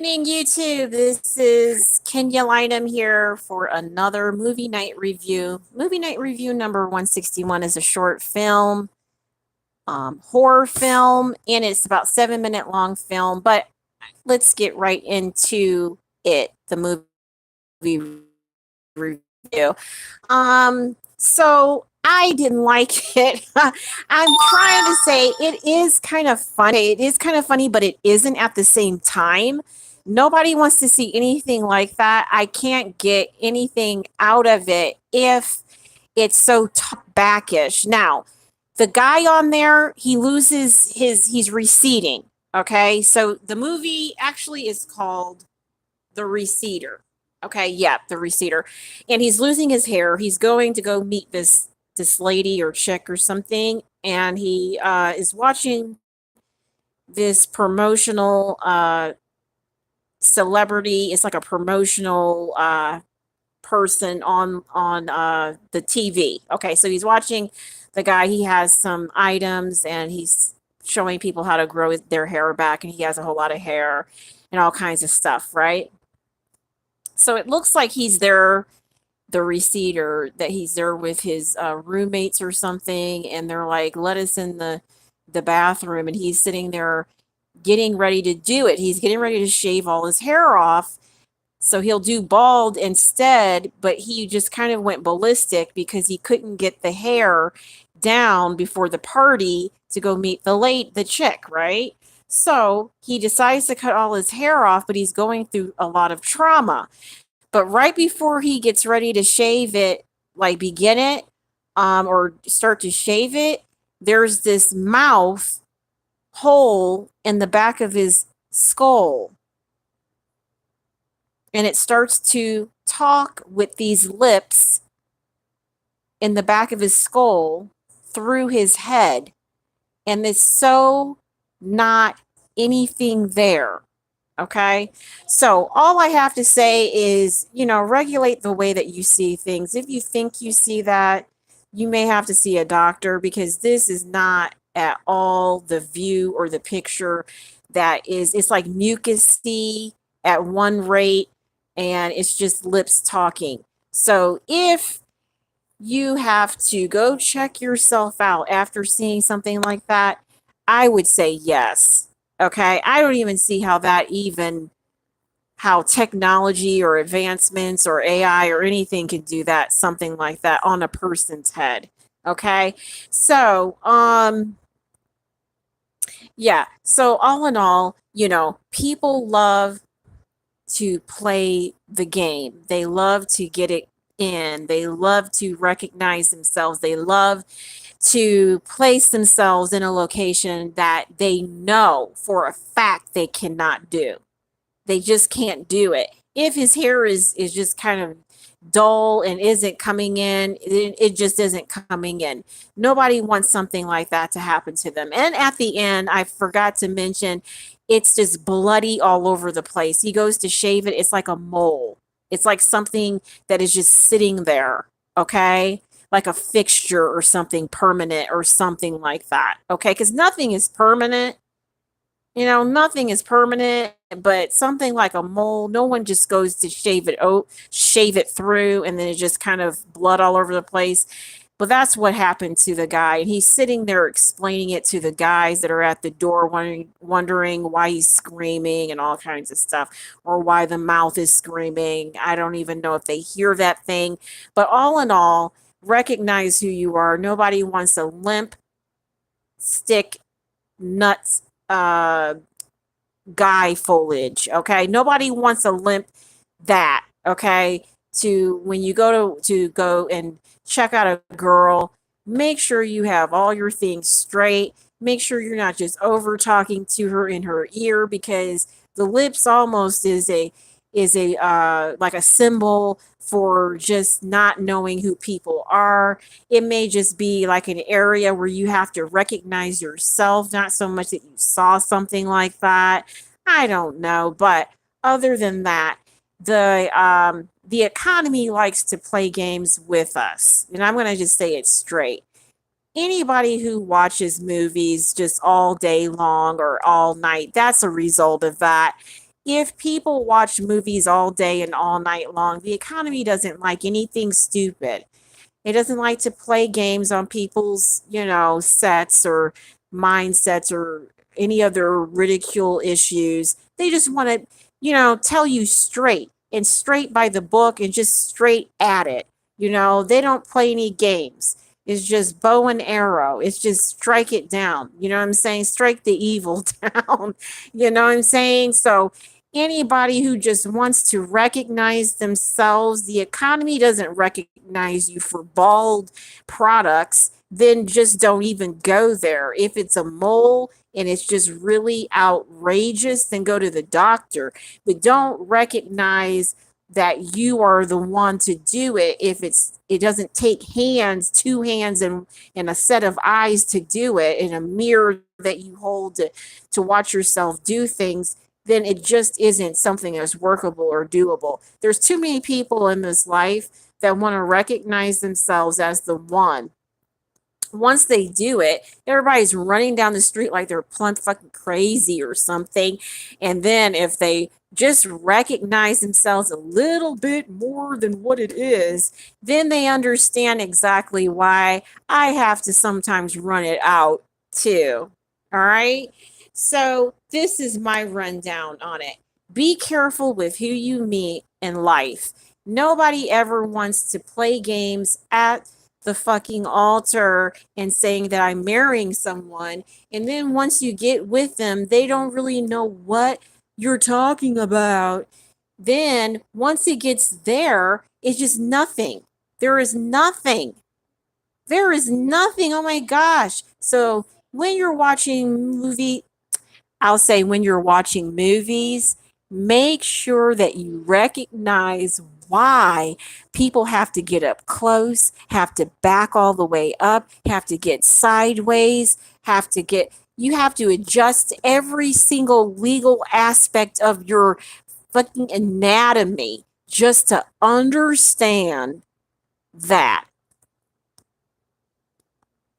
Evening, YouTube. This is Kenya Lynham here for another movie night review. Movie night review number 161 is a short film, horror film, and it's about 7 minute long film. But let's get right into it. The movie review. So I didn't like it. I'm trying to say it is kind of funny. It is kind of funny, but it isn't at the same time. Nobody wants to see anything like that. I can't get anything out of it if it's so backish. Now, the guy on there, he loses he's receding. Okay. So the movie actually is called The Receder. Okay, yeah, the Receder. And he's losing his hair. He's going to go meet this lady or chick or something, and he is watching this promotional celebrity. It's like a promotional person on the TV. Okay, so he's watching the guy. He has some items, and he's showing people how to grow their hair back, and he has a whole lot of hair and all kinds of stuff, right? So it looks like he's there, the receiver, that he's there with his roommates or something, and they're like, "Let us in the bathroom," and he's sitting there getting ready to do it. He's getting ready to shave all his hair off, so he'll do bald instead. But he just kind of went ballistic because he couldn't get the hair down before the party to go meet the chick, right? So he decides to cut all his hair off, but he's going through a lot of trauma. But right before he gets ready to shave it, like begin it, or start to shave it, there's this mouth hole in the back of his skull. And it starts to talk with these lips in the back of his skull through his head. And it's so not anything there. Okay. So all I have to say is, regulate the way that you see things. If you think you see that, you may have to see a doctor, because this is not at all the view or the picture that is, it's like mucusy at one rate, and it's just lips talking. So if you have to go check yourself out after seeing something like that, I would say yes. Okay. I don't even see how technology or advancements or AI or anything can do that, something like that on a person's head. Okay. So, yeah. So all in all, people love to play the game. They love to get it in. They love to recognize themselves. They love to place themselves in a location that they know for a fact they cannot do. They just can't do it. If his hair is just kind of dull and isn't coming in, it just isn't coming in. Nobody wants something like that to happen to them. And at the end, I forgot to mention, it's just bloody all over the place. He goes to shave it, it's like a mole. It's like something that is just sitting there, okay? Like a fixture or something permanent or something like that, okay? Because nothing is permanent. Nothing is permanent, but something like a mole, no one just goes to shave it through, and then it just kind of blood all over the place. But that's what happened to the guy, and he's sitting there explaining it to the guys that are at the door, wondering why he's screaming and all kinds of stuff, or why the mouth is screaming. I don't even know if they hear that thing, but all in all, recognize who you are. Nobody wants a limp, stick, nuts guy foliage. Okay, nobody wants a limp that. Okay, to when you to go and check out a girl, make sure you have all your things straight. Make sure you're not just over talking to her in her ear, because the lips almost is a like a symbol for just not knowing who people are. It may just be like an area where you have to recognize yourself, not so much that you saw something like that. I don't know, but other than that, the economy likes to play games with us, and I'm going to just say it straight. Anybody who watches movies just all day long or all night, that's a result of that. if people watch movies all day and all night long, the economy doesn't like anything stupid. It doesn't like to play games on people's, sets or mindsets or any other ridicule issues. They just want to, tell you straight and straight by the book and just straight at it. They don't play any games. It's just bow and arrow. It's just strike it down. You know what I'm saying? Strike the evil down. You know what I'm saying? So anybody who just wants to recognize themselves, the economy doesn't recognize you for bald products, then just don't even go there. If it's a mole and it's just really outrageous, then go to the doctor. But don't recognize that you are the one to do it if it doesn't take two hands and a set of eyes to do it, and a mirror that you hold to watch yourself do things, then it just isn't something that's workable or doable. There's too many people in this life that want to recognize themselves as the one. Once they do it, everybody's running down the street like they're plumb fucking crazy or something. And then if they just recognize themselves a little bit more than what it is, then they understand exactly why I have to sometimes run it out too. All right. So this is my rundown on it. Be careful with who you meet in life. Nobody ever wants to play games at the fucking altar and saying that I'm marrying someone. And then once you get with them, they don't really know what you're talking about. Then once it gets there, it's just nothing. There is nothing. There is nothing. Oh my gosh. So when you're watching I'll say when you're watching movies, make sure that you recognize why people have to get up close, have to back all the way up, have to get sideways, you have to adjust every single legal aspect of your fucking anatomy just to understand that.